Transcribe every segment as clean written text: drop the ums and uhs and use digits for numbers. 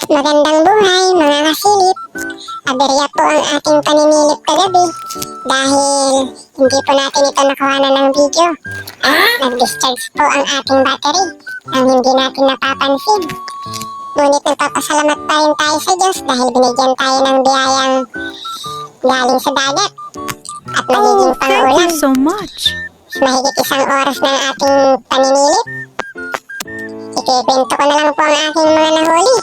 Magandang buhay mga kasilip. Aberya po ang ating paninilip kagabi dahil hindi po natin ito nakuhanan ng video. Nag-discharge po ang ating battery ang hindi natin napapansin. Ngunit nagpapasalamat pa rin tayo sa Diyos dahil binigyan tayo ng biyayang galing sa dagat at magiging Thank you pang-ulam. so much. Mahigit isang oras ng ating paninilip. Ikikwento ko na lang po ang aking mga nahuli.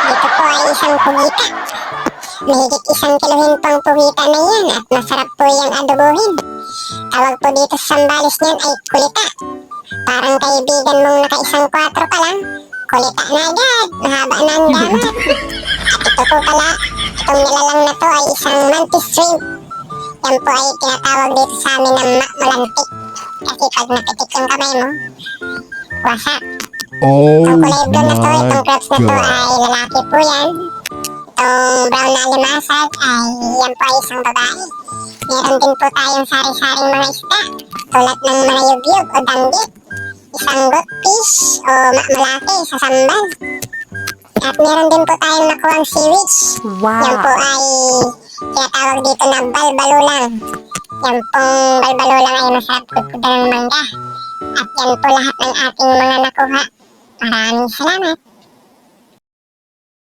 Ito po ay isang pugita. Mahigit 1 kilohin po ang pugita na yan at masarap po yung adobohin. Tawag po dito sa Sambales niyan ay kulita. Parang kaibigan mong naka-1 4 pa lang, kulita na agad, mahaba na ang damat. At ito po pala, itong nilalang na to ay isang mantis shrimp. Yan po ay tinatawag dito sa amin ng malantik. Kasi pag napitik yung kamay mo, wasak. Oh Ang kulay blue na to, my itong crepes na to God. ay lalaki po yan. Itong brown na limasag ay yan po ay isang babae. Meron din po tayong sari-saring mga isda, tulad ng mga yugyug o danggit, isang goatfish o malaki sa sambal. At meron din po tayong nakuhang seaweeds. Yan po Wow. ay tinatawag dito na balbalulang. Yan pong balbalulang ay masarap kukuda ng mangga. At yan po lahat ng ating mga nakuha. Maraming salamat.